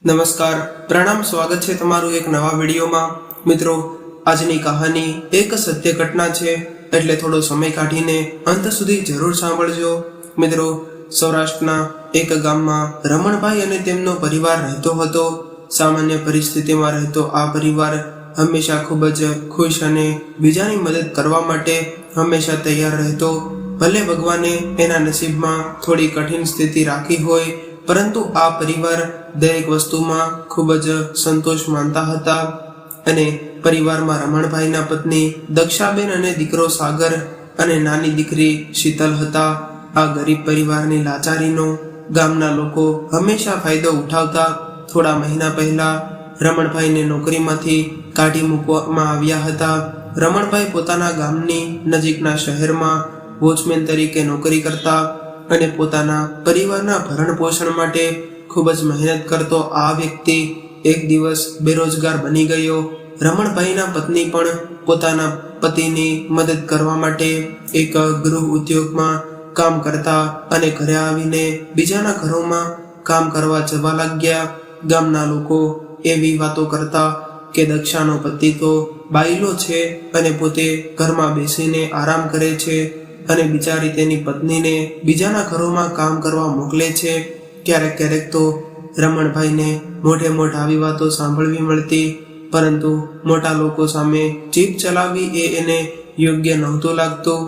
નમસ્કાર, પ્રણામ, સ્વાગત છે તમારું એક નવા વિડીયોમાં। મિત્રો, આજની કહાની એક સત્ય ઘટના છે, એટલે થોડો સમય કાઢીને અંત સુધી જરૂર સાંભળજો। મિત્રો, સૌરાષ્ટ્રના એક ગામમાં રમણભાઈ અને તેમનો પરિવાર રહેતો હતો। સામાન્ય પરિસ્થિતિમાં રહેતો આ પરિવાર હંમેશા ખૂબ જ ખુશ અને બીજાની મદદ કરવા માટે હંમેશા તૈયાર રહેતો। ભલે ભગવાને એના નસીબમાં થોડી કઠિન સ્થિતિ રાખી હોય, પરંતુ આ પરિવાર દરેક વસ્તુમાં ખૂબ જ સંતોષ માનતા હતા। અને પરિવારમાં રમણભાઈના પત્ની દક્ષાબેન અને દીકરો સાગર અને નાની દીકરી શીતલ હતા। આ ગરીબ પરિવારની લાચારીનો ગામના લોકો હંમેશા ફાયદો ઉઠાવતા। થોડા મહિના પહેલા રમણભાઈને નોકરીમાંથી કાઢી મૂકવામાં આવ્યા હતા। રમણભાઈ પોતાના ગામની નજીકના શહેરમાં વોચમેન તરીકે નોકરી કરતા અને પોતાના પરિવારના ભરણ પોષણ માટે ખૂબ જ મહેનત કરતો આ વ્યક્તિ એક દિવસ બેરોજગાર બની ગયો। રમણભાઈના પત્ની પણ પોતાના પતિની મદદ કરવા માટે એક ગૃહ ઉદ્યોગમાં કામ કરતા અને ઘરે આવીને બીજાના ઘરોમાં કામ કરવા જવા લાગ્યા। ગામના લોકો એવી વાતો કરતા કે દક્ષાનો પતિ તો બાયલો છે અને પોતે ઘરમાં બેસીને આરામ કરે છે અને બિચારી તેની પત્નીને બીજાના ઘરોમાં કામ કરવા મોકલે છે। ક્યારેક ક્યારેક તો રમણભાઈને મોઢે મોઢ આવી વાતો સાંભળવી મળતી, પરંતુ મોટા લોકો સામે જીભ ચલાવવી એ એને યોગ્ય નહોતું લાગતું।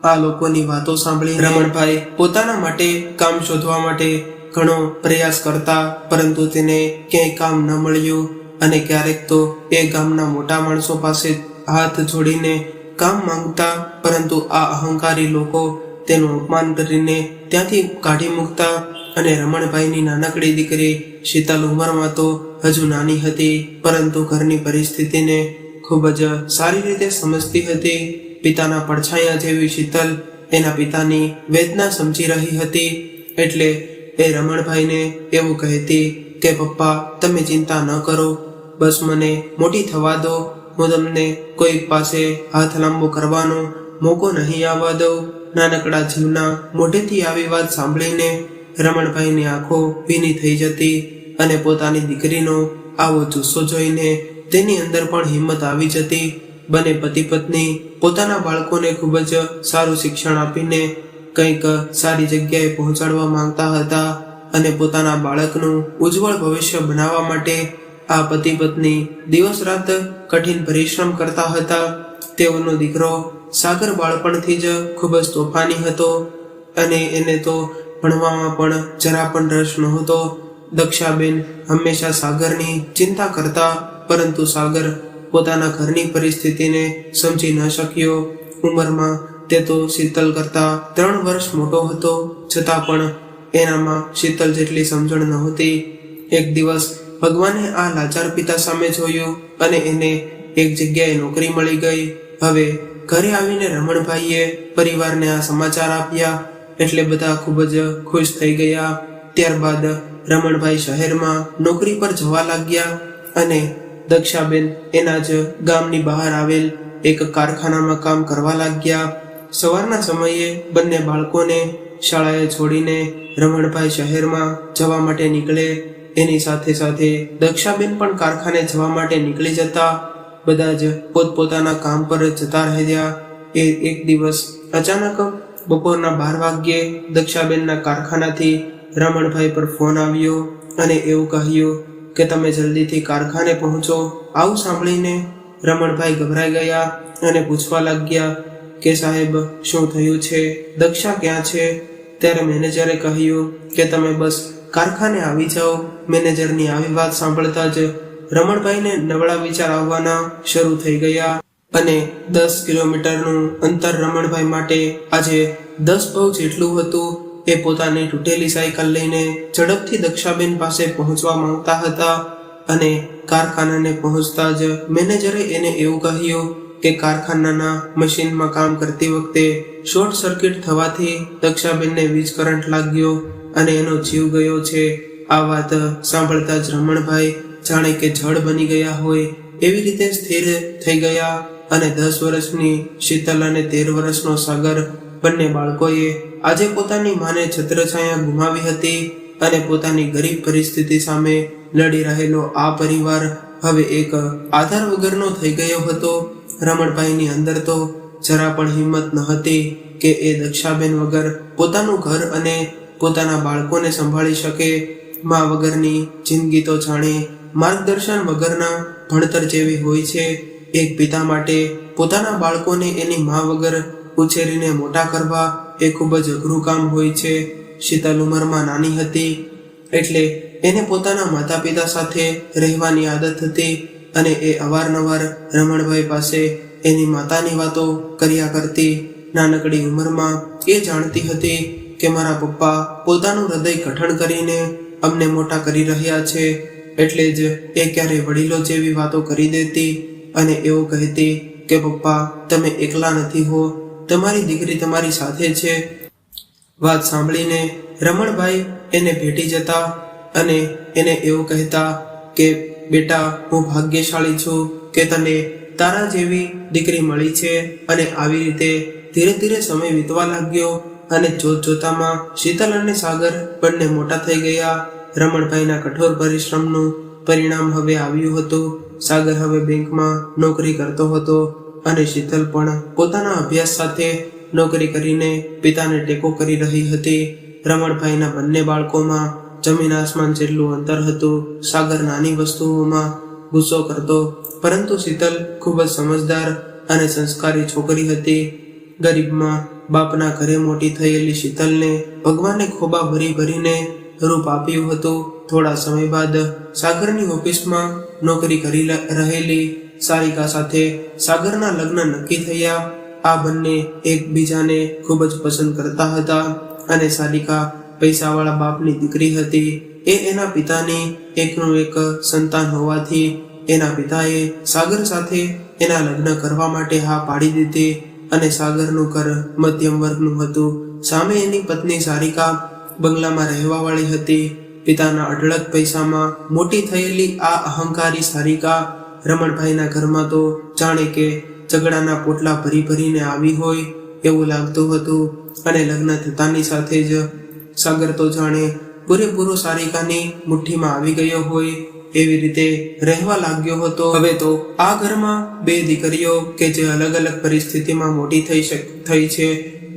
આ લોકોની વાતો સાંભળી રમણભાઈ પોતાના માટે કામ શોધવા માટે ઘણો પ્રયાસ કરતા, પરંતુ તેને ક્યાંય કામ ન મળ્યું અને ક્યારેક તો એ ગામના મોટા માણસો પાસે હાથ જોડીને કામ માંગતા, પરંતુ આ અહંકારી લોકો તેનું અપમાન કરીને ત્યાંથી કાઢી મૂકતા। અને રમણભાઈની નાનકડી દીકરી શીતલ ઉંમરમાં તો હજુ નાની હતી, પરંતુ ઘરની પરિસ્થિતિને ખૂબ જ સારી રીતે સમજતી હતી। પિતાના પડછાયા જેવી શીતલ એના પિતાની વેદના સમજી રહી હતી, એટલે એ રમણભાઈને એવું કહેતી કે પપ્પા, તમે ચિંતા ન કરો, બસ મને મોટી થવા દો, હું તમને કોઈ પાસે હાથ લાંબો કરવાનો મોકો નહીં આવવા દઉં। નાનકડા જીવના મોઢેથી આવી વાત સાંભળીને રમણભાઈની આંખો ભીની થઈ જતી અને પોતાની દીકરીનો આવો જુસ્સો જોઈને તેની અંદર પણ હિંમત આવી જતી। બંને પતિ પત્ની પોતાના બાળકોને ખૂબ જ સારું શિક્ષણ આપીને કંઈક સારી જગ્યાએ પહોંચાડવા માંગતા હતા અને પોતાના બાળકનું ઉજ્જવળ ભવિષ્ય બનાવવા માટે આ પતિ પત્ની દિવસ રાત કઠિન પરિશ્રમ કરતા હતા। તેઓનો દીકરો સાગર બાળપણથી જ ખૂબ જ તોફાની હતો અને એને તો ભણવામાં પણ જરા પણ રસ નહોતો। દક્ષાબેન હંમેશા સાગરની ચિંતા કરતા, પરંતુ સાગર પોતાના ઘરની પરિસ્થિતિને સમજી ન શક્યો। ઉંમરમાં તે તો શીતલ કરતા 3 વર્ષ મોટો હતો, છતાં પણ એનામાં શીતલ જેટલી સમજણ નહોતી। એક દિવસ ભગવાને આ લાચાર પિતા સામે જોયું અને એને એક જગ્યાએ નોકરી મળી ગઈ। હવે ઘરે આવીને રમણભાઈએ પરિવારને આ સમાચાર આપ્યા, એટલે બધા ખૂબ જ ખુશ થઈ ગયા। ત્યારબાદ રમણભાઈ શહેરમાં નોકરી પર જવા લાગ્યા અને દક્ષાબેન એના જ ગામની બહાર આવેલ એક કારખાનામાં કામ કરવા લાગ્યા। સવારના સમયે બંને બાળકોને શાળાએ છોડીને રમણભાઈ શહેરમાં જવા માટે નીકળે, એની સાથે સાથે દક્ષાબેન પણ કારખાને જવા માટે નીકળી જતા। બધા જ પોતપોતાના કામ પર જતા રહ્યા। એક દિવસ અચાનક બપોરના 12 વાગ્યે દક્ષાબેનના કારખાનાથી રમણભાઈ પર ફોન આવ્યો અને એવું કહ્યું કે તમે જલ્દીથી કારખાને પહોંચો। આવું સાંભળીને રમણભાઈ ગભરાઈ ગયા અને પૂછવા લાગ્યા કે સાહેબ, શું થયું છે? દક્ષા ક્યાં છે? ત્યારે મેનેજરે કહ્યું કે તમે બસ કારખાને આવી જાઓ। મેનેજરની આવી વાત સાંભળતા જ રમણભાઈને નબળા વિચાર આવવાના શરૂ થઈ ગયા અને 10 કિલોમીટરનું અંતર રમણભાઈ માટે આજે 10 પગ જેટલું હતું। એ પોતાની તૂટેલી સાયકલ લઈને ઝડપથી દક્ષાબેન પાસે પહોંચવા માંગતા હતા અને કારખાનાને પહોંચતા જ મેનેજરે એને એવું કહ્યું કે કારખાનાના મશીનમાં કામ કરતી વખતે શોર્ટ સર્કિટ થવાથી દક્ષાબેનને વીજ કરંટ લાગ્યો અને એનો જીવ ગયો છે। આ વાત સાંભળતા જ રમણભાઈ જાણે કે જડ બની ગયા હોય એવી રીતે સ્થિર થઈ ગયા અને 10 વર્ષની શીતલ અને 13 વર્ષનો સાગર બંને બાળકોએ આજે પોતાની માને છત્રછાયા ગુમાવી હતી અને પોતાની ગરીબ પરિસ્થિતિ સામે લડી રહેલો આ પરિવાર હવે એક આધાર વગરનો થઈ ગયો હતો. રમણભાઈની અંદર તો જરા પણ હિંમત ન હતી કે એ દક્ષાબેન વગર પોતાનું ઘર અને પોતાના બાળકોને સંભાળી શકે. મા વગરની જિંદગી તો જાણે માર્ગદર્શન વગરના ભણતર જેવી હોય છે. એક પિતા માટે પોતાના બાળકોને એની મા વગર ઉછેરીને મોટા કરવા એ ખૂબ જ અઘરું કામ હોય છે. શીતલ ઉંમરમાં નાની હતી એટલે એને પોતાના માતા પિતા સાથે રહેવાની આદત હતી અને એ અવારનવાર રમણભાઈ પાસે એની માતાની વાતો કર્યા કરતી. નાનકડી ઉંમરમાં એ જાણતી હતી કે મારા પપ્પા પોતાનું હૃદય કઠણ કરીને અમને મોટા કરી રહ્યા છે, એટલે જ એ ક્યારેય વડીલો જેવી વાતો કરી દેતી અને એવું કહેતી કે પપ્પા તમે એકલા નથી હો, તમારી દીકરી તમારી સાથે છે. વાત સાંભળીને રમણભાઈ એને ભેટી જતા અને એને એવું કહેતા કે બેટા હું ભાગ્યશાળી છું કે તને તારા જેવી દીકરી મળી છે. અને આવી રીતે ધીરે ધીરે સમય વીતવા લાગ્યો અને જોતજોતામાં શીતલ અને સાગર બંને મોટા થઈ ગયા. રમણભાઈના કઠોર પરિશ્રમનું પરિણામ હવે આવ્યું હતું. સાગર હવે બેંકમાં નોકરી કરતો હતો અને શીતલ પણ પોતાના અભ્યાસ સાથે નોકરી કરીને પિતાને ટેકો કરી રહી હતી. રમણભાઈના બંને બાળકોમાં જમીન આસમાન જેટલું અંતર હતું. સાગર નાની વસ્તુઓમાં ગુસ્સો કરતો, પરંતુ શીતલ ખૂબ જ સમજદાર અને સંસ્કારી છોકરી હતી. ગરીબમાં બાપના ઘરે મોટી થયેલી શીતલને ભગવાને ખોબા ભરી ભરીને રૂપ આપ્યું હતું. થોડા સમય બાદ સાગરની ઓફિસમાં નોકરી કરી રહેલી સારિકા સાથે સાગરના લગ્ન નક્કી થયા. આ બંને એકબીજાને ખૂબ જ પસંદ કરતા હતા અને સારિકા પૈસાવાળા બાપની દીકરી હતી. એ એના પિતાની એકનું એક સંતાન હોવાથી એના પિતાએ સાગર સાથે એના લગ્ન કરવા માટે હા પાડી દીધી અને સાગરનું ઘર મધ્યમ વર્ગનું હતું. સામે એની પત્ની સારિકા બંગલામાં રહેવાવાળી હતી. પિતાના અઢળક પૈસામાં મોટી થયેલી આ અહંકારી સારિકા રમણભાઈના ઘરમાં તો જાણે કે ઝઘડાના પોટલા ભરી ભરીને આવી હોય એવું લાગતું હતું. અને લગ્ન થતાની સાથે જ સાગર તો જાણે પૂરેપૂરો સારિકાની મુઠ્ઠીમાં આવી ગયો હોય એવી રીતે રહેવા લાગ્યો હતો. હવે તો આ ઘરમાં બે દીકરીઓ કે જે અલગ અલગ પરિસ્થિતિમાં મોટી થઈ છે.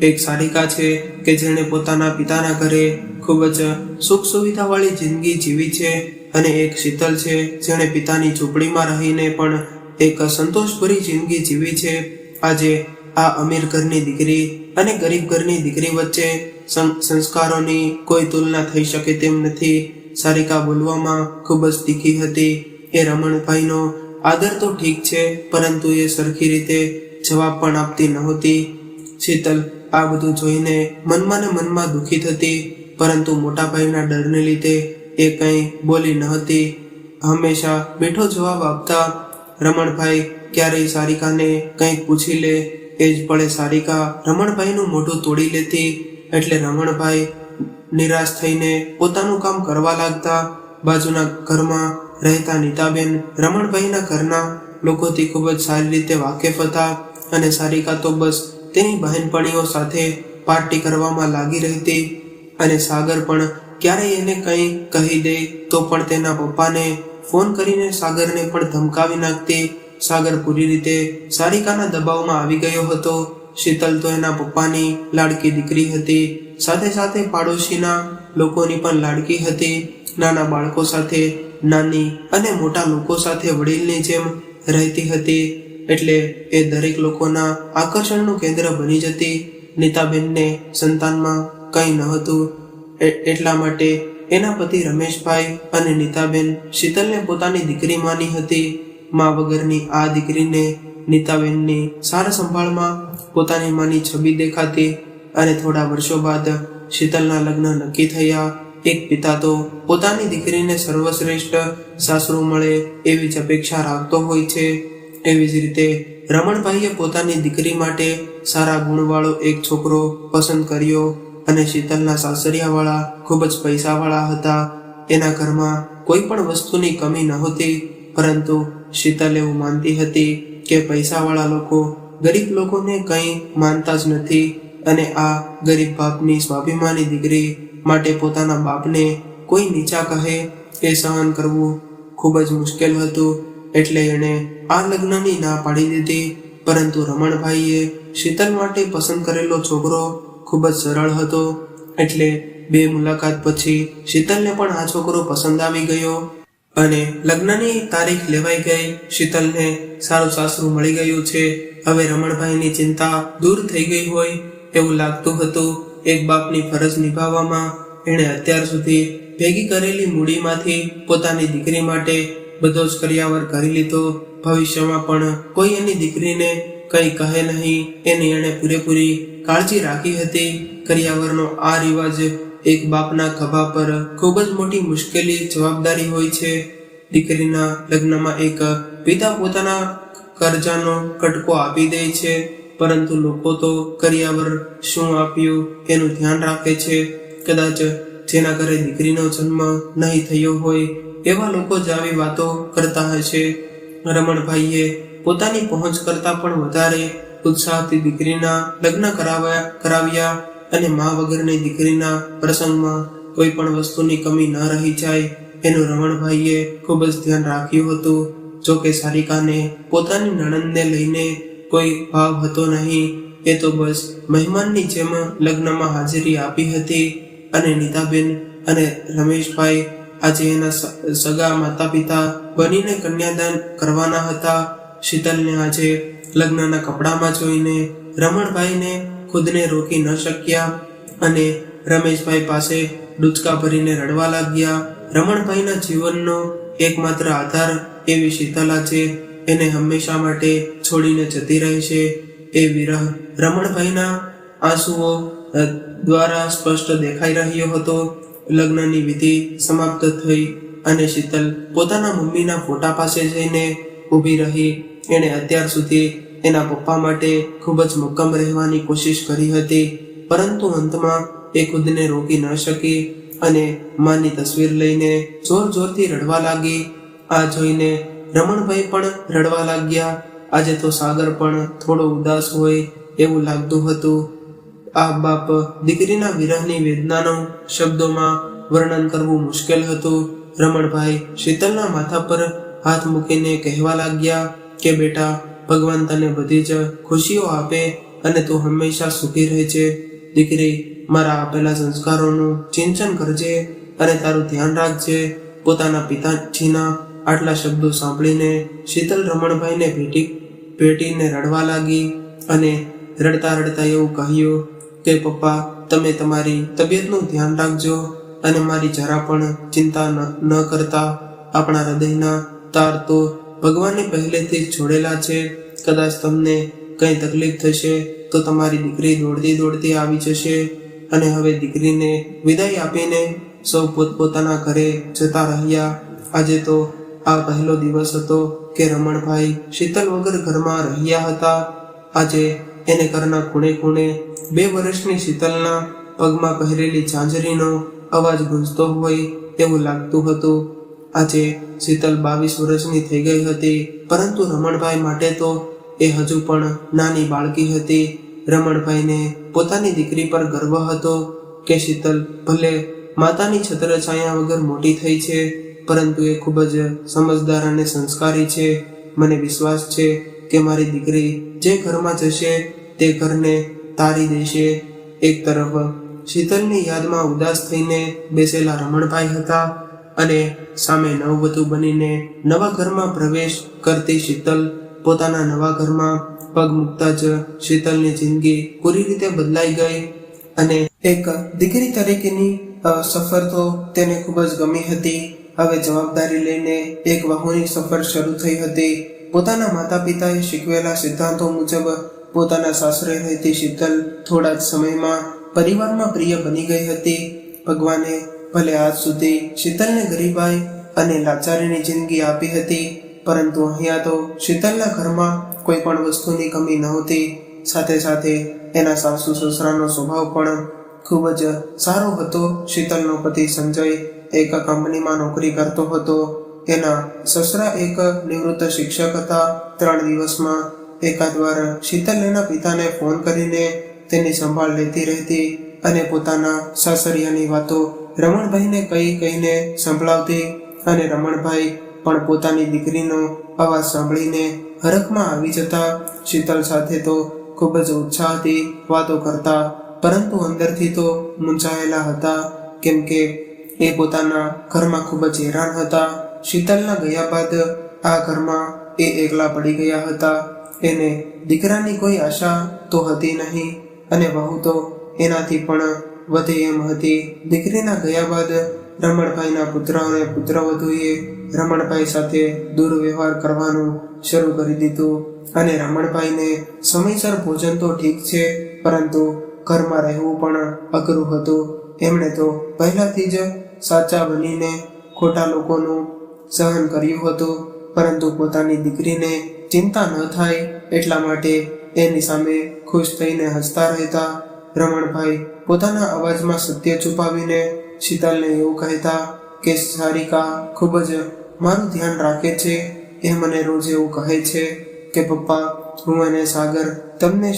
એક સારિકા છે કે જેણે પોતાના પિતાના ઘરે ખૂબ જ સુખ સુવિધા વાળી જિંદગી જીવી છે અને એક શીતલ છે જેણે પિતાની ઝૂંપડીમાં રહીને પણ એક સંતોષભરી જિંદગી જીવી છે. આજે આ અમીર ઘરની દીકરી અને ગરીબ ઘરની દીકરી વચ્ચે સંસ્કારોની કોઈ તુલના થઈ શકે તેમ નથી. સારિકા બોલવામાં ખૂબ જ તીખી હતી. એ રમણભાઈનો આદર તો ઠીક છે, પરંતુ એ સરખી રીતે જવાબ પણ આપતી નહોતી. શીતલ આ બધું જોઈને મનમાં ને મનમાં દુઃખી થતી, પરંતુ મોટા ભાઈના ડરને લીધે એ કંઈ બોલી ન હતી. હંમેશા મીઠો જવાબ આપતા. રમણભાઈ ક્યારેય સારિકાને કંઈક પૂછી લે એ જ પળે સારિકા રમણભાઈનું મોઢું તોડી લેતી. એટલે રમણભાઈ નિરાશ થઈને પોતાનું કામ કરવા લાગતા. બાજુના ઘરમાં રહેતા નીતાબેન રમણભાઈના ઘરના લોકોથી ખૂબ જ સારી રીતે વાકેફ હતા અને સારિકા તો બસ તેની બહેનપણીઓ સાથે પાર્ટી કરવામાં લાગી રહેતી. અને સાગર પણ ક્યારેય એને કંઈ કહી દે તો પણ તેના પપ્પાને ફોન કરીને સાગરને પણ ધમકાવી નાખતી. સાગર પૂરી રીતે સારિકાના દબાવમાં આવી ગયો હતો. શીતલ તો એના પપ્પાની લાડકી દીકરી હતી, સાથે સાથે પાડોશીના લોકોની પણ લાડકી હતી. નાના બાળકો સાથે, નાની અને મોટા લોકો સાથે વડીલની જેમ રહેતી હતી. એટલે એ દરેક લોકોના આકર્ષણનું કેન્દ્ર બની જતી. નીતાબેનને સંતાનમાં કંઈ ન હતું, એટલા માટે એના પતિ રમેશભાઈ અને નીતાબેન શીતલને પોતાની દીકરી માની હતી. મા વગરની આ દીકરીને નીતાબેનની સાર સંભાળમાં પોતાની માની છબી દેખાતી. અને થોડા વર્ષો બાદ શીતલના લગ્ન નક્કી થયા. એક પિતા તો પોતાની દીકરીને સર્વશ્રેષ્ઠ સાસરું મળે એવી જ અપેક્ષા રાખતો હોય છે. એવી જ રીતે રમણભાઈએ પોતાની દીકરી માટે સારા ગુણવાળો એક છોકરો પસંદ કર્યો અને શીતલના સાસરિયાવાળા ખૂબ જ પૈસાવાળા હતા. એના ઘરમાં કોઈ પણ વસ્તુની કમી નહોતી, પરંતુ શીતલ એવું માનતી હતી કે પૈસાવાળા લોકો ગરીબ લોકોને કંઈ માનતા જ નથી. અને આ ગરીબ બાપની સ્વાભિમાની દીકરી માટે પોતાના બાપને કોઈ નીચા કહે એ સહન કરવું ખૂબ જ મુશ્કેલ હતું, એટલે એણે આ લગ્નની ના પાડી દીધી. પરંતુ રમણભાઈએ શીતલ માટે પસંદ કરેલો છોકરો ખૂબ જ સરળ હતો, એટલે 2 મુલાકાત પછી શીતલને પણ આ છોકરો પસંદ આવી ગયો અને લગ્નની તારીખ લેવાઈ ગઈ. શીતલને સારું સાસરું મળી ગયું છે. હવે રમણભાઈની ચિંતા દૂર થઈ ગઈ હોય એવું લાગતું હતું. એક બાપની ફરજ નિભાવવામાં એણે અત્યાર સુધી ભેગી કરેલી મૂડીમાંથી પોતાની દીકરી માટે બધો જ કર્યાવર કરી લીધો. ભવિષ્યમાં પણ કોઈ એની દીકરીને કંઈ કહે નહીં એની એણે પૂરેપૂરી કાળજી રાખી હતી. કર્યાવરનો આ રિવાજ એક બાપના ખભા પર ખૂબ જ મોટી મુશ્કેલી જવાબદારી હોય છે. દીકરીના લગ્નમાં એક પિતા પોતાના કરજાનો કટકો આપી દે છે, પરંતુ લોકો તો કર્યાવર શું આપ્યું એનું ધ્યાન રાખે છે. કદાચ જેના ઘરે દીકરીનો જન્મ નહીં થયો હોય એવા લોકો જ આવી વાતો કરતા હશે. રમણભાઈએ પોતાની પહોંચ કરતા પણ વધારે ઉત્સાહથી દીકરીના લગ્ન કરાવ્યા અને મા વગરની દીકરીના પ્રસંગમાં કોઈ પણ વસ્તુની કમી ન રહી જાય એનું રમણભાઈએ ખૂબ જ ધ્યાન રાખ્યું હતું. જો કે સારિકાને પોતાની નણંદને લઈને કોઈ ભાવ હતો નહીં. એ તો બસ મહેમાનની જેમ લગ્નમાં હાજરી આપી હતી. અને નીતાબેન અને રમેશભાઈ આજે એના સગા માતા પિતા બનીને કન્યાદાન કરવાના હતા. શીતલને આજે લગ્નના કપડામાં જોઈને રમણભાઈને ખુદને રોકી ન શક્યા અને રમેશભાઈ પાસે ડૂચકા ભરીને રડવા લાગ્યા. રમણભાઈના જીવનનો એકમાત્ર આધાર એવી શીતલા છે. એને હંમેશા માટે છોડીને જતી રહેશે. એ વિરહ રમણભાઈના આંસુઓ દ્વારા સ્પષ્ટ દેખાઈ રહ્યો હતો. લગ્નની વિધિ સમાપ્ત થઈ અને શીતલ પોતાના મમ્મીના ફોટા પાસે જઈને ઊભી રહી. એણે અત્યાર સુધી એના પપ્પા માટે ખૂબ જ મક્કમ રહેવાની કોશિશ કરી હતી, પરંતુ અંતમાં એ ખુદને રોકી ન શકી અને માની તસવીર લઈને જોરથી રડવા લાગી. આ જોઈને રમણભાઈ પણ રડવા લાગ્યા. આજે તો સાગર પણ થોડો ઉદાસ હોય એવું લાગતું હતું. આ બાપ દીકરીના વિરહની વેદનાનું શબ્દોમાં વર્ણન કરવું મુશ્કેલ હતું. રમણભાઈ શીતલના માથા પર હાથ મૂકીને કહેવા લાગ્યા કે બેટા, ભગવાન તને બધી જ ખુશીઓ આપે અને તું હંમેશા સુખી રહેજે. દીકરી, મારા આપેલા સંસ્કારોનું સિંચન કરજે અને તારું ધ્યાન રાખજે. પોતાના પિતાજીના આટલા શબ્દો સાંભળીને શીતલ રમણભાઈને ભેટીને રડવા લાગી અને રડતા રડતા એવું કહ્યું કે પપ્પા, તમે તમારી તબિયતનું ધ્યાન રાખજો અને મારી જરા પણ ચિંતા ન કરતા. આપણા હૃદયના તાર તો ભગવાનને પહેલેથી જ જોડેલા છે. કદાચ તમને કંઈ તકલીફ થશે તો તમારી દીકરી દોડતી આવી જશે. અને હવે દીકરીને વિદાય આપીને સૌ પોતપોતાના ઘરે જતા રહ્યા. આજે તો આ પહેલો દિવસ હતો કે રમણભાઈ શીતલ વગર ઘરમાં રહ્યા હતા. આજે એને ઘરના ખૂણે 2 વર્ષની શીતલના પગમાં પહેરેલી ઝાંઝરીનો અવાજ ગુંજતો હોય એવું લાગતું હતું. આજે શીતલ 22 વર્ષની થઈ ગઈ હતી, પરંતુ રમણભાઈ માટે તો એ હજુ પણ નાની બાળકી હતી. રમણભાઈને પોતાની દીકરી પર ગર્વ હતો કે શીતલ ભલે માતાની છત્રછાયા વગર મોટી થઈ છે, પરંતુ એ ખૂબ જ સમજદાર અને સંસ્કારી છે. મને વિશ્વાસ છે કે મારી દીકરી જે ઘરમાં જશે તે ઘરને તારી દેશે. એક તરફ શીતલની યાદમાં ઉદાસ થઈને બેસેલા રમણભાઈ હતા અને સામે નવવધુ બનીને નવા ઘરમાં પ્રવેશ કરતી શીતલ. પોતાના નવા ઘરમાં પગ મૂકતા જ શીતલની જિંદગી પૂરી રીતે બદલાઈ ગઈ અને એક દીકરી તરીકેની સફર તો તેને ખૂબ જ ગમી હતી. હવે જવાબદારી લઈને એક વહુની સફર શરૂ થઈ હતી. પોતાના માતા પિતાએ શીખવેલા સિદ્ધાંતો મુજબ પોતાના સાસરે રહેતી શીતલ થોડા જ સમયમાં પરિવારમાં પ્રિય બની ગઈ હતી. ભગવાને ભલે આજ સુધી શીતલને ગરીબાઈ અને લાચારીની જિંદગી આપી હતી, પરંતુ અહીંયા તો શીતલના ઘરમાં કોઈ પણ વસ્તુની કમી નહોતી. સાથે સાથે એના સાસુ સસરાનો સ્વભાવ પણ ખૂબ જ સારો હતો. શીતલનો પતિ સંજય એક કંપનીમાં નોકરી કરતો હતો. એના સસરા એક નિવૃત્ત શિક્ષક હતા. 3 દિવસમાં એકાદ વાર શીતલ એના પિતાને ફોન કરીને તેની સંભાળ લેતી રહેતી અને પોતાના સાસરિયાની વાતો રમણભાઈને કહીને સંભળાવતી. અને રમણભાઈ પણ પોતાની દીકરીનો અવાજ સાંભળીને હરખમાં આવી જતા શીતલ સાથે તો ખૂબ જ ઉત્સાહથી વાતો કરતા, પરંતુ અંદરથી તો મૂંઝાયેલા હતા, કેમ કે એ પોતાના ઘરમાં ખૂબ જ હેરાન હતા. શીતલના ગયા બાદ આ ઘરમાં એ એકલા પડી ગયા હતા. એને દીકરાની કોઈ આશા તો હતી નહીં અને વહુ તો એનાથી પણ વધે એમ હતી. દીકરીના ગયા બાદ રમણભાઈના પુત્ર અને પુત્રવધુએ રમણભાઈ સાથે દુર્વ્યવહાર કરવાનું શરૂ કરી દીધું અને રમણભાઈને સમયસર ભોજન તો ઠીક છે, પરંતુ ઘરમાં રહેવું પણ અઘરું હતું. એમણે તો પહેલાથી જ સાચા બનીને ખોટા લોકોનું સહન કર્યું હતું, પરંતુ પોતાની દીકરીને ચિંતા ન થાય એટલા માટે એની સામે ખુશ થઈને હસતા રહેતા. રમણભાઈ પોતાના અવાજમાં સત્ય છુપાવીને શીતલને એવું કહેતા કે સારિકા ખૂબ જ મારું ધ્યાન રાખે છે. એ મને રોજ એવું કહે છે કે પપ્પા, હું અને સાગર તમને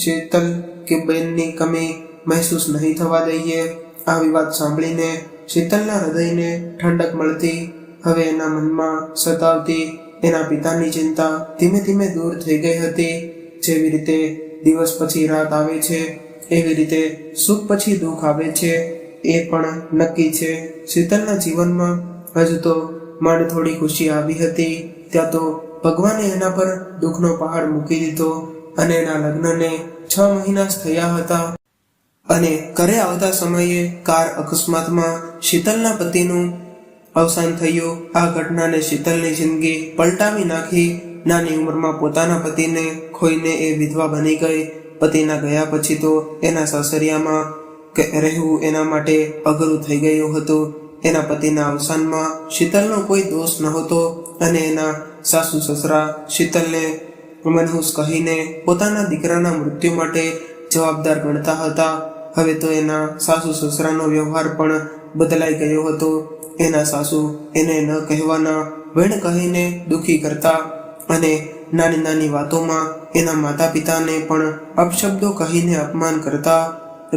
શીતલ કે બેનની કમી મહેસૂસ નહીં થવા દઈએ. આવી વાત સાંભળીને શીતલના હૃદયને ઠંડક મળતી. હવે એના મનમાં સતાવતી એના પિતાની ચિંતા ધીમે ધીમે દૂર થઈ ગઈ હતી. જેવી રીતે દિવસ પછી રાત આવે છે, એવી રીતે સુખ પછી દુઃખ આવે છે. એ પણ નક્કી છે. શીતલના જીવનમાં હજુ તો માંડ થોડી ખુશી આવી હતી, ત્યાં તો ભગવાને એના પર દુઃખનો પહાડ મૂકી દીધો અને એના લગ્નને 6 મહિના થયા હતા. અને ઘરે આવતા સમયે કાર અકસ્માતમાં શીતલના પતિનું અવસાન થયું. આ ઘટનાને શીતલની જિંદગી પલટાવી નાખી. નાની ઉંમરમાં પોતાના પતિને ખોઈને એ વિધવા બની ગઈ. પતિના ગયા પછી તો એના સાસરિયામાં રહેવું એના માટે અઘરું થઈ ગયું હતું. એના પતિના અવસાનમાં શીતલનો કોઈ દોષ નહોતો અને એના સાસુ સસરા શીતલને મનહૂસ કહીને પોતાના દીકરાના મૃત્યુ માટે જવાબદાર ગણતા હતા. હવે તો એના સાસુ સસરાનો વ્યવહાર પણ બદલાઈ ગયો હતો. એના સાસુ એને ન કહેવાના વેણ કહીને દુઃખી કરતા અને નાની નાની વાતોમાં એના માતા પિતાને પણ અપશબ્દો કહીને અપમાન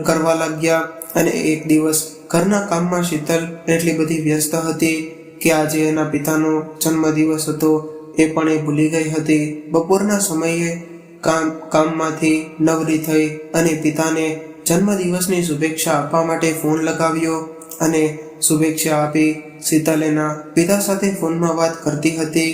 કરવા લાગ્યા. અને એક દિવસ ઘરના કામમાં શીતલ એટલી બધી વ્યસ્ત હતી કે આજે એના પિતાનો જન્મદિવસ હતો એ પણ એ ભૂલી ગઈ હતી. બપોરના સમયે કામમાંથી નવરી થઈ અને પિતાને જન્મદિવસની શુભેચ્છા આપવા માટે ફોન લગાવ્યો અને શુભેચ્છા આપી. શીતલ એના પિતા સાથે ફોનમાં વાત કરતી હતી.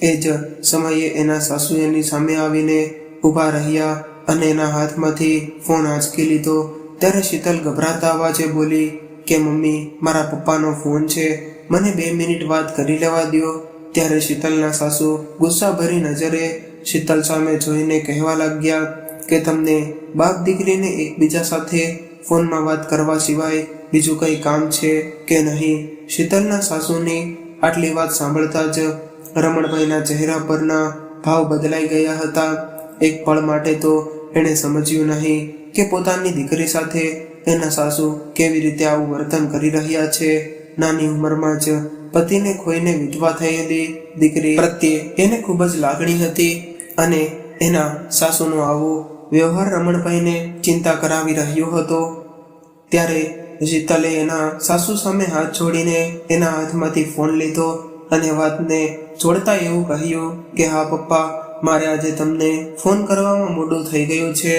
એ જ સમયે એના સાસુ એની સામે આવીને ઊભા રહ્યા અને એના હાથમાંથી ફોન આંચકી લીધો. ત્યારે શીતલ ગભરાતા અવાજે બોલી કે મમ્મી, મારા પપ્પાનો ફોન છે, મને 2 મિનિટ વાત કરી લેવા દો. ત્યારે શીતલના સાસુ ગુસ્સાભરી નજરે શીતલ સામે જોઈને કહેવા લાગ્યા કે તમને બાપ દીકરીને એકબીજા સાથે ફોનમાં વાત કરવા સિવાય બીજું કંઈ કામ છે કે નહીં? શીતલના સાસુની આટલી વાત સાંભળતા જ રમણભાઈના ચહેરા પરના ભાવ બદલાઈ ગયા હતા. એક પળ માટે તો એણે સમજ્યું નહીં કે પોતાની દીકરી સાથે એના સાસુ કેવી રીતે આવું વર્તન કરી રહ્યા છે. નાની ઉંમરમાં જ પતિને ખોઈને વિધવા થયેલી દીકરી પ્રત્યે એને ખૂબ જ લાગણી હતી અને એના સાસુનો આવો વ્યવહાર રમણભાઈને ચિંતા કરાવી રહ્યો હતો. ત્યારે શીતલે એના સાસુ સામે હાથ જોડીને એના હાથમાંથી ફોન લીધો અને વાતને જોડતા એવું કહ્યું કે હા પપ્પા, મારે આજે તમને ફોન કરવામાં મોડું થઈ ગયું છે,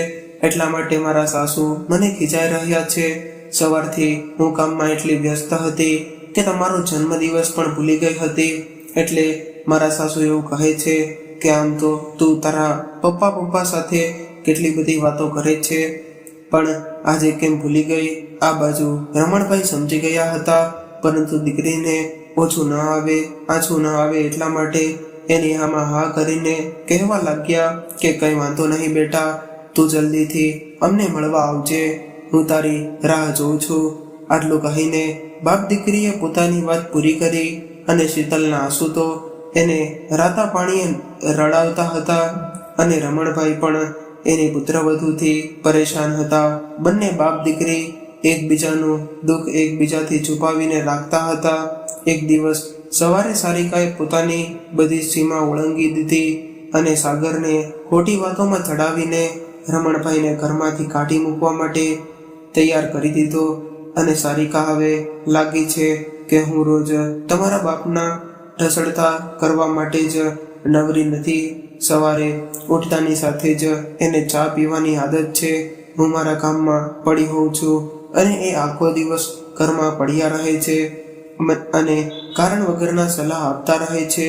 એટલા માટે મારા સાસુ મને ખીજાઈ રહ્યા છે. સવારથી હું કામમાં એટલી વ્યસ્ત હતી કે તમારો જન્મદિવસ પણ ભૂલી ગઈ હતી, એટલે મારા સાસુ એવું કહે છે કે આમ તો તું તારા પપ્પા સાથે કેટલી બધી વાતો કરે છે, પણ આજે કેમ ભૂલી ગઈ? આ બાજુ રમણભાઈ સમજી ગયા હતા, પરંતુ દીકરીને ઓછું ન આવે, આછું ન આવે એટલા માટે એની આમાં હા કરીને કહેવા લાગ્યા કે કંઈ વાંધો નહીં બેટા, તું જલ્દીથી અમને મળવા આવજે, હું તારી રાહ જોઉં છું. આટલું કહીને બાપ દીકરીએ પોતાની વાત પૂરી કરી અને શીતલના આંસુ તો એને રાતા પાણીએ રડાવતા હતા અને રમણભાઈ પણ એની પુત્રવધૂથી પરેશાન હતા. બંને બાપ દીકરી એકબીજાનું દુઃખ એકબીજાથી છુપાવીને રાખતા હતા. એક દિવસ સવારે સારિકાએ પોતાની બધી સીમા ઓળંગી દીધી અને સાગરને ખોટી વાતોમાં ચડાવીને રમણભાઈને ઘરમાંથી કાઢી મૂકવા માટે તૈયાર કરી દીધો અને સારિકા હવે લાગી છે કે હું રોજ તમારા બાપના ઢસડતા કરવા માટે જ નવરી નથી. સવારે ઉઠતાની સાથે જ એને ચા પીવાની આદત છે. હું મારા કામમાં પડી હોઉં છું અને એ આખો દિવસ ઘરમાં પડ્યા રહે છે અને કારણ વગરના સલાહ આપતા રહે છે.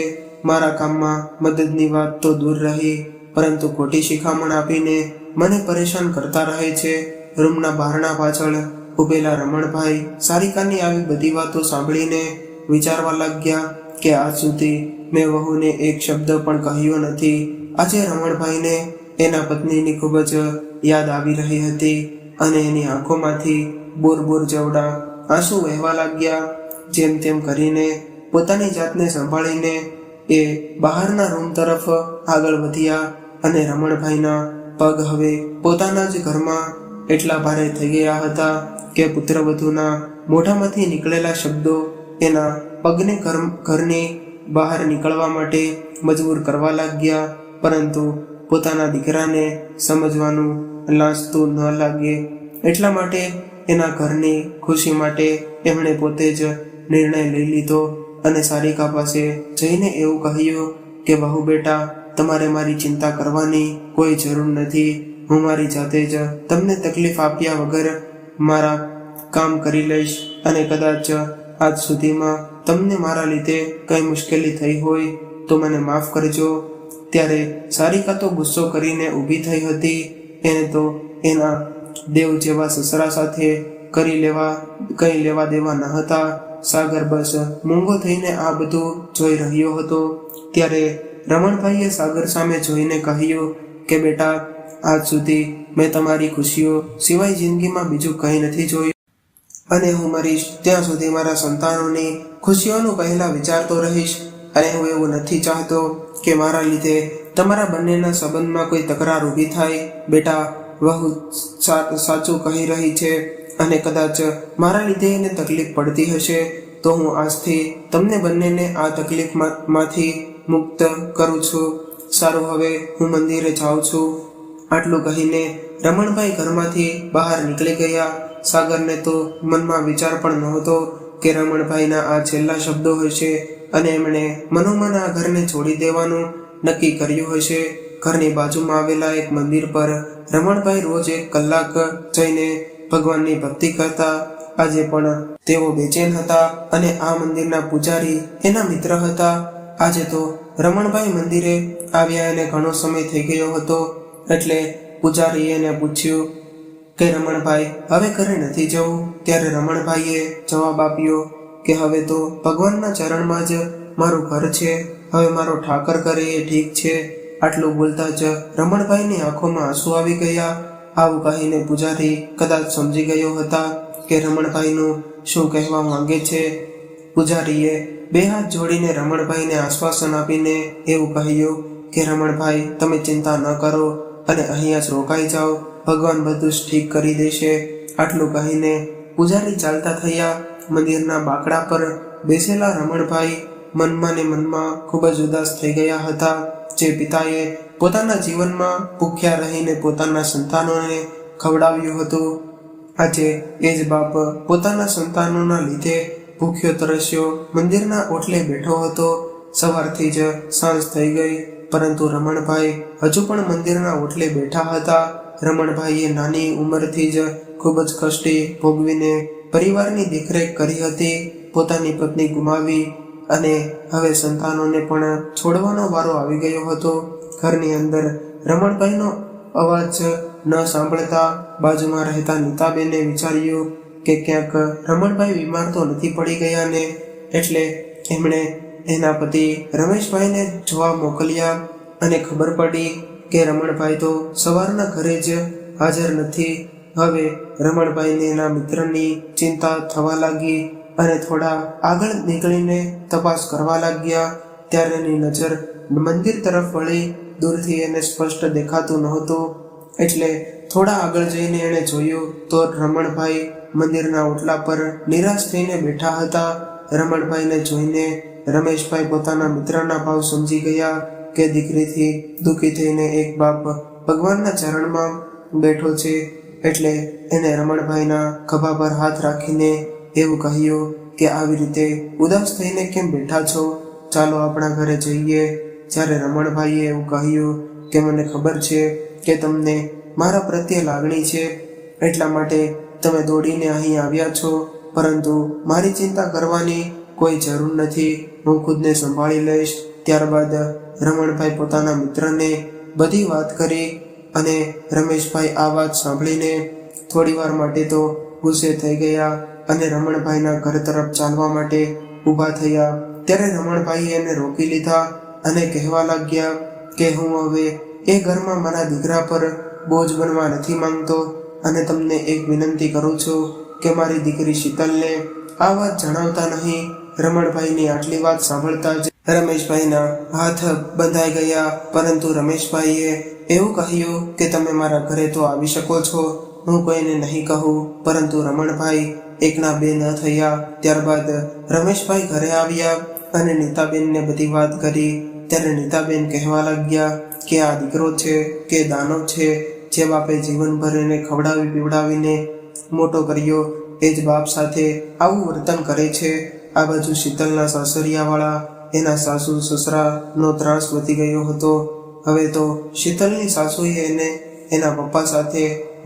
મારા કામમાં મદદની વાત તો દૂર રહી, પરંતુ ખોટી શિખામણ આપીને મને પરેશાન કરતા રહે છે. રૂમના બારણા પાછળ ઉભેલા રમણભાઈ સારિકાની આવી બધી વાતો સાંભળીને વિચારવા લાગ્યા કે આજ સુધી મેં વહુને એક શબ્દ પણ કહ્યો નથી. આજે રમણભાઈને એના પત્નીની ખૂબ જ યાદ આવી રહી હતી અને એની આંખોમાંથી બોર જેવડા આંસુ વહેવા લાગ્યા. જેમ તેમ કરીને પોતાની જાતને સંભાળીને એ બહારના રૂમ તરફ આગળ વધ્યા અને રમણભાઈના પગ હવે પોતાના જ ઘરમાં એટલા ભારે થઈ ગયા હતા કે પુત્રવધૂના મોઢામાંથી નીકળેલા શબ્દો એના પગને ઘરની બહાર નીકળવા માટે મજબૂર કરવા લાગ્યા. પરંતુ પોતાના દીકરાને સમજવાનું લાંચતું ન લાગે એટલા માટે એના ઘરની ખુશી માટે એમણે પોતે જ નિર્ણય લઈ લીધો અને સારિકા પાસે જઈને એવું કહ્યું કે વહુ બેટા, તમારે મારી ચિંતા કરવાની કોઈ જરૂર નથી. હું મારી જાતે જ તમને તકલીફ આપ્યા વગર મારા કામ કરી લઈશ અને કદાચ આજ સુધીમાં તમને મારા લીધે કંઈ મુશ્કેલી થઈ હોય તો મને માફ કરજો. ત્યારે સારિકા તો ગુસ્સો કરીને ઊભી થઈ હતી. એને તો એના દેવ જેવા સસરા સાથે કંઈ લેવા દેવા ન હતા. સાગર બસ મૂંગો થઈને આ બધું જોઈ રહ્યો હતો. ત્યારે રમણભાઈએ સાગર સામે જોઈને કહ્યું કે બેટા, આજ સુધી મેં તમારી ખુશીઓ સિવાય જિંદગીમાં બીજું કંઈ નથી જોયું અને હું મરીશ ત્યાં સુધી મારા સંતાનોની ખુશીઓનું પહેલા વિચારતો રહીશ. અને હું એવું નથી ચાહતો કે મારા લીધે તમારા બંનેના સંબંધમાં કોઈ તકરાર ઊભી થાય. બેટા, વહુ સાચું કહી રહી છે અને કદાચ મારા લીધે એને તકલીફ પડતી હશે તો હું આજથી તમને બંનેને આ તકલીફમાંથી મુક્ત કરું છું. સારું, હવે હું મંદિરે જાઉં છું. આટલું કહીને રમણભાઈ ઘરમાંથી બહાર નીકળી ગયા. સાગરને તો મનમાં વિચાર પણ નહોતો કે રમણભાઈના આ છેલ્લા શબ્દો હશે અને એમણે મનોમન આ ઘરને છોડી દેવાનું નક્કી કર્યું હશે. ઘરની બાજુમાં આવેલા એક મંદિર પર રમણભાઈ રોજ 1 કલાક જઈને ભગવાનની ભક્તિ કરતા. આજે પણ તેઓ બેચેન હતા અને આ મંદિરના પૂજારી એના મિત્ર હતા. આજે તો રમણભાઈ મંદિરે આવ્યા એને ઘણો સમય થઈ ગયો હતો. એટલે પૂજારીએ એને પૂછ્યું કે રમણભાઈ, હવે ઘરે નથી જવું? ત્યારે રમણભાઈએ જવાબ આપ્યો કે હવે તો ભગવાનના ચરણમાં જ મારું ઘર છે. હવે મારો ઠાકર કરે એ ઠીક છે. આટલું બોલતા જ રમણભાઈની આંખોમાં આંસુ આવી ગયા. આવું કહીને પૂજારી કદાચ સમજી ગયો હતા કે રમણભાઈનું શું કહેવા માંગે છે. પૂજારીએ 2 હાથ જોડીને રમણભાઈને આશ્વાસન આપીને એવું કહ્યું કે રમણભાઈ, તમે ચિંતા ન કરો અને અહીંયા જ રોકાઈ જાઓ. ભગવાન બધું જ ઠીક કરી દેશે. આટલું કહીને પૂજારી ચાલતા થયા. મંદિરના બાકડા પર બેસેલા રમણભાઈ મનમાં ને મનમાં ખૂબ જ ઉદાસ થઈ ગયા હતા. જે પિતાએ પોતાના જીવનમાં ભૂખ્યા રહીને પોતાના સંતાનોને ખવડાવ્યું હતું, આજે એ જ બાપ પોતાના સંતાનોના લીધે ભૂખ્યો તરસ્યો મંદિરના ઓટલે બેઠો હતો. સવારથી જ સાંજ થઈ ગઈ, પરંતુ રમણભાઈ હજુ પણ મંદિરના ઓટલે બેઠા હતા. રમણભાઈએ નાની ઉંમરથી જ ખૂબ જ કષ્ટી ભોગવીને પરિવારની દેખરેખ કરી હતી. પોતાની પત્ની ગુમાવી અને હવે સંતાનોને પણ છોડવાનો વારો આવી ગયો હતો. ઘરની અંદર રમણભાઈનો અવાજ ન સાંભળતા બાજુમાં રહેતા નીતાબેને વિચાર્યું કે ક્યાંક રમણભાઈ બીમાર તો નથી પડી ગયા ને. એટલે એમણે એના પતિ રમેશભાઈને જોવા મોકલ્યા અને ખબર પડી કે રમણભાઈ તો સવારના ઘરે જ હાજર નથી. હવે રમણભાઈને એના મિત્રની ચિંતા થવા લાગી અને થોડા આગળ નીકળીને તપાસ કરવા લાગ્યા. ત્યારે એની નજર મંદિર તરફ વળી. દૂરથી એને સ્પષ્ટ દેખાતું નહોતું, એટલે થોડા આગળ જઈને એણે જોયું તો રમણભાઈ મંદિરના ઓટલા પર નિરાશ થઈને બેઠા હતા. રમણભાઈને જોઈને રમેશભાઈ પોતાના મિત્રના ભાવ સમજી ગયા કે દીકરીથી દુઃખી થઈને એક બાપ ભગવાનના ચરણમાં બેઠો છે. એટલે એને રમણભાઈના ખભા પર હાથ રાખીને એવું કહ્યું કે આવી રીતે ઉદાસ થઈને કેમ બેઠા છો, ચાલો આપણા ઘરે જઈએ. જ્યારે રમણભાઈએ એવું કહ્યું કે મને ખબર છે કે તમને મારા પ્રત્યે લાગણી છે, એટલા માટે તમે દોડીને અહીં આવ્યા છો, પરંતુ મારી ચિંતા કરવાની કોઈ જરૂર નથી, હું ખુદને સંભાળી લઈશ. ત્યારબાદ રમણભાઈ પોતાના મિત્રને બધી વાત કરી અને રમેશભાઈ આ વાત સાંભળીને થોડીવાર માટે તો ગુસ્સે થઈ ગયા અને રમણભાઈના ઘર તરફ ચાલવા માટે ઊભા થયા. ત્યારે રમણભાઈએ એને રોકી લીધા અને કહેવા લાગ્યા કે હું હવે એ ઘરમાં મારા દીકરા પર બોજ બનવા નથી માંગતો અને તમને એક વિનંતી કરું છું કે મારી દીકરી શીતલને આ વાત જણાવતા નહીં. રમણભાઈની આટલી વાત સાંભળતા જ રમેશભાઈના હાથ બંધાઈ ગયા, પરંતુ રમેશભાઈએ એવું કહ્યું કે તમે મારા ઘરે તો આવી શકો છો, હું કોઈને નહીં કહું. પરંતુ રમણભાઈ એકના બે ન થયા. ત્યારબાદ રમેશભાઈ ઘરે આવ્યા અને નીતાબેનને બધી વાત કરી. ત્યારે નીતાબેન કહેવા લાગ્યા કે આ દીકરો છે કે દાનવ છે, જે બાપે જીવનભર એને ખવડાવી પીવડાવીને મોટો કર્યો, એ જ બાપ સાથે આવું વર્તન કરે છે. આ બાજુ શીતલના સાસરિયાવાળા, એના સાસુ સસરાનો ત્રાસ વધી ગયો હતો. હવે તો શીતલની સાસુએ એને એના પપ્પા સાથે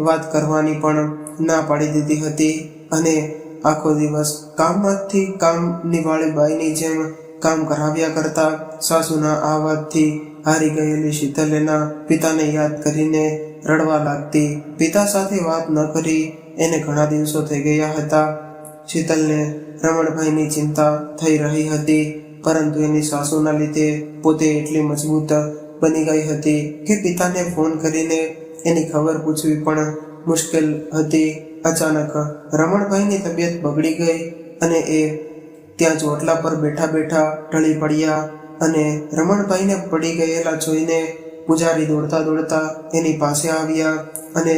વાત કરવાની પણ ના પાડી દીધી હતી અને આખો દિવસ કામમાંથી કામની વાળી બાઈની જેમ કામ કરાવ્યા કરતા. સાસુના આ વાતથી હારી ગયેલી શીતલ એના પિતાને યાદ કરીને રડવા લાગતી. પિતા સાથે વાત ન કરી એને ઘણા દિવસો થઈ ગયા હતા. શીતલને રમણભાઈની ચિંતા થઈ રહી હતી, પરંતુ એની સાસુના લીધે પોતે એટલી મજબૂત બની ગઈ હતી કે પિતાને ફોન કરીને એની ખબર પૂછવી પણ મુશ્કેલ હતી. અચાનક રમણભાઈની તબિયત બગડી ગઈ અને એ ત્યાં ચોટલા પર બેઠા બેઠા ઢળી પડ્યા અને રમણભાઈને પડી ગયેલા જોઈને પૂજારી દોડતા દોડતા એની પાસે આવ્યા અને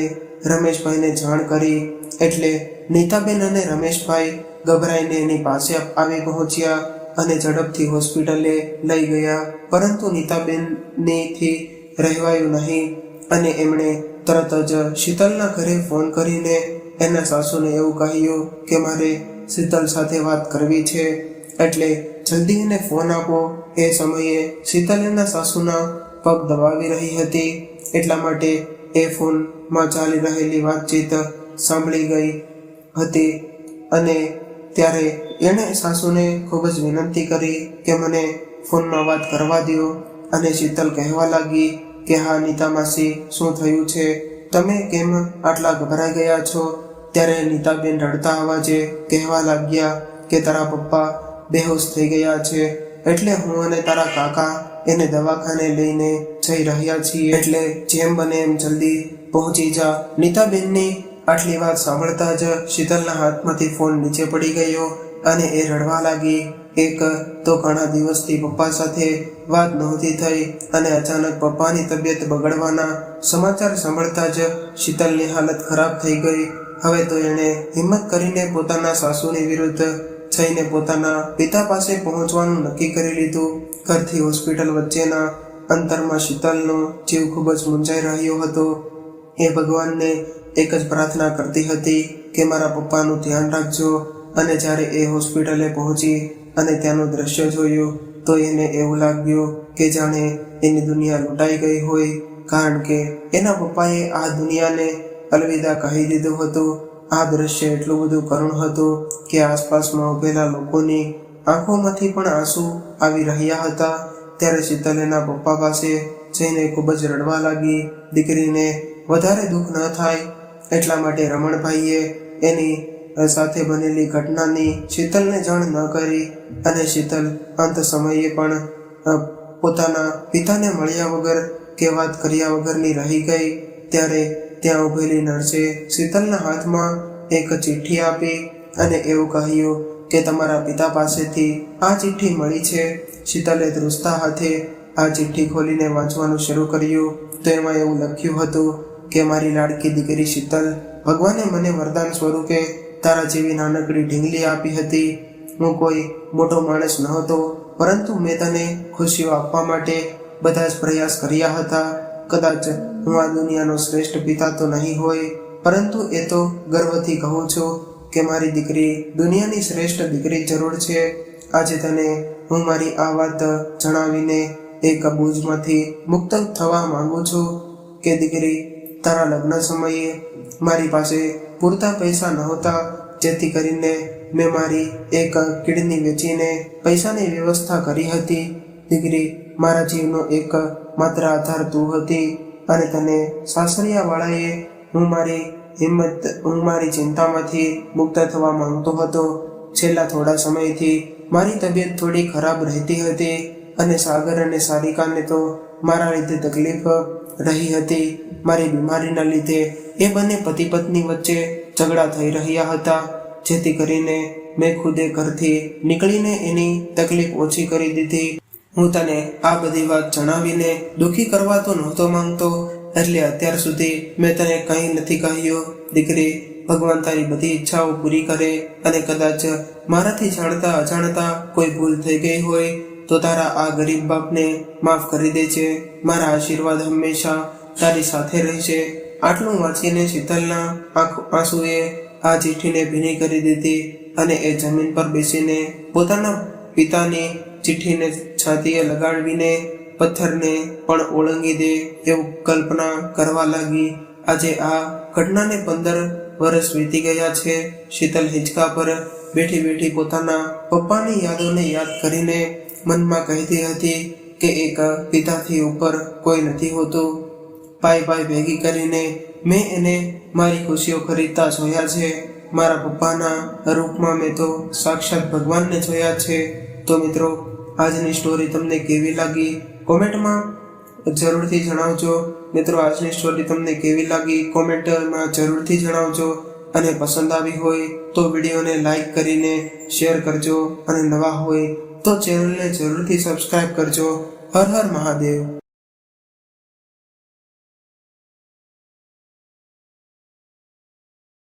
રમેશભાઈને જાણ કરી. એટલે નીતાબેન અને રમેશભાઈ ગભરાઈને એની પાસે આવી પહોંચ્યા અને ઝડપથી હોસ્પિટલે લઈ ગયા. પરંતુ નીતાબેનથી રહેવાયું નહીં અને એમણે તરત જ શીતલના ઘરે ફોન કરીને એના સાસુને એવું કહ્યું કે મારે શીતલ સાથે વાત કરવી છે, એટલે જલ્દી એને ફોન આપો. એ સમયે શીતલ એના સાસુના પગ દબાવી રહી હતી, એટલા માટે એ ફોનમાં ચાલી રહેલી વાતચીત સાંભળી ગઈ હતી અને ત્યારે એણે સાસુને ખૂબ જ વિનંતી કરી કે મને ફોનમાં વાત કરવા દો. અને શીતલ કહેવા લાગી કે હા નીતા માસી, શું થયું છે, તમે કેમ આટલા ગભરાઈ ગયા છો? ત્યારે નીતાબેન રડતા અવાજે કહેવા લાગ્યા કે તારા પપ્પા બેહોશ થઈ ગયા છે, એટલે હું અને તારા કાકા એને દવાખાને લઈને જઈ રહ્યા છીએ, એટલે જેમ બને એમ જલ્દી પહોંચી જા. નીતાબેનની આટલી વાત સાંભળતા જ શીતલના હાથમાંથી ફોન નીચે પડી ગયો અને એ રડવા લાગી. એક તો ઘણા દિવસથી પપ્પા સાથે વાત નહોતી થઈ અને અચાનક પપ્પાની તબિયત બગડવાના સમાચાર સાંભળતા જ શીતલની હાલત ખરાબ થઈ ગઈ. હવે તો એણે હિંમત કરીને પોતાના સાસુની વિરુદ્ધ જઈને પોતાના પિતા પાસે પહોંચવાનું નક્કી કરી લીધું. ઘરથી હોસ્પિટલ વચ્ચેના અંતરમાં શીતલનો જીવ ખૂબ જ મૂંઝાઈ રહ્યો હતો. એ ભગવાનને એક જ પ્રાર્થના કરતી હતી કે મારા પપ્પાનું ધ્યાન રાખજો. અને જ્યારે એ હોસ્પિટલે પહોંચી અને ત્યાંનું દ્રશ્ય જોયું તો એને એવું લાગ્યું કે જાણે એની દુનિયા લૂંટાઈ ગઈ હોય, કારણ કે એના પપ્પાએ આ દુનિયાને અલવિદા કહી દીધું હતું. આ દ્રશ્ય એટલું બધું કરુણ હતું કે આસપાસમાં ઉભેલા લોકોની આંખોમાંથી પણ આંસુ આવી રહ્યા હતા. ત્યારે શીતલ એના પપ્પા પાસે જઈને ખૂબ જ રડવા લાગી. દીકરીને વધારે દુઃખ ન થાય એટલા માટે રમણભાઈએ એની સાથે બનેલી ઘટનાની શીતલને જાણ ન કરી અને શીતલ અંત સમયે પણ પોતાના પિતાને મળ્યા વગર કે વાત કર્યા વગરની રહી ગઈ. ત્યારે ત્યાં ઉભેલી નર્સે શીતલના હાથમાં એક ચિઠ્ઠી આપી અને એવું કહ્યું કે તમારા પિતા પાસેથી આ ચિઠ્ઠી મળી છે. શીતલે ધ્રુસતા હાથે આ ચિઠ્ઠી ખોલીને વાંચવાનું શરૂ કર્યું તો એમાં એવું લખ્યું હતું કે મારી લાડકી દીકરી શીતલ, ભગવાને મને વરદાન સ્વરૂપે તારા જેવી નાનકડી ઢીંગલી આપી હતી. હું કોઈ મોટો માણસ નહોતો, પરંતુ મેં તને ખુશીઓ આપવા માટે બધા જ પ્રયાસ કર્યા હતા. કદાચ હું આ દુનિયાનો શ્રેષ્ઠ પિતા તો નહીં હોય, પરંતુ એ તો ગર્વથી કહું છું કે મારી દીકરી દુનિયાની શ્રેષ્ઠ દીકરી જરૂર છે. આજે તને હું મારી આ વાત જણાવીને એક બોજમાંથી મુક્ત થવા માંગુ છું કે દીકરી, તારા લગ્ન સમયે મારી પાસે પૂરતા પૈસા નહોતા, જેથી કરીને મેં મારી એક કિડની વેચીને પૈસાની વ્યવસ્થા કરી હતી. દીકરી, મારા જીવનો એક માત્ર આધાર તું હતી અને તને સાસરિયાવાળાએ હું મારી ચિંતામાંથી મુક્ત થવા માંગતો હતો. છેલ્લા થોડા સમયથી મારી તબિયત થોડી ખરાબ રહેતી હતી અને સાગર અને સારિકાને તો મારા લીધે તકલીફ રહી હતી. મારી બીમારીના લીધે એ બંને પતિ પત્ની વચ્ચે ઝઘડા થઈ રહ્યા હતા, જેથી કરીને મેં ખુદે ઘરથી નીકળીને એની તકલીફ ઓછી કરી દીધી. હું તને આ બધી વાત જણાવીને દુઃખી કરવા તો નહોતો માંગતો, એટલે અત્યાર સુધી મેં તને કંઈ નથી કહ્યું. દીકરી, ભગવાન તારી બધી ઈચ્છાઓ પૂરી કરે અને કદાચ મારાથી જાણતા અજાણતા કોઈ ભૂલ થઈ ગઈ હોય તો તારા આ ગરીબ બાપને માફ કરી દેજે. મારા આશીર્વાદ હંમેશા તારી સાથે રહેશે. આટલું વાંચીને શીતલના આંસુએ આ ચિઠ્ઠીને ભીની કરી દીધી અને એ જમીન પર બેસીને પોતાના પિતાની ચિઠ્ઠીને છાતીએ લગાડવીને પથ્થરને પણ ઓળંગી દે એવું કલ્પના કરવા લાગી. આજે આ ઘટનાને 15 વર્ષ વીતી ગયા છે. શીતલ હિંચકા પર બેઠી બેઠી પોતાના પપ્પાની યાદોને યાદ કરીને મનમાં કહેતી હતી કે એક પિતાથી ઉપર કોઈ નથી હોતું. પાય ભેગી કરીને મેં એને મારી ખુશીઓ ખરીદતા જોયા છે. મારા પપ્પાના રૂપમાં મેં તો સાક્ષાત ભગવાનને જોયા છે. તો મિત્રો, આજની સ્ટોરી તમને કેવી લાગી કોમેન્ટમાં જરૂરથી જણાવજો. મિત્રો, આજની સ્ટોરી તમને કેવી લાગી કોમેન્ટમાં જરૂરથી જણાવજો અને પસંદ આવી હોય તો વિડીયોને લાઈક કરીને શેર કરજો અને નવા હોય તો ચેનલને જરૂરથી સબસ્ક્રાઇબ કરજો. હર હર મહાદેવ.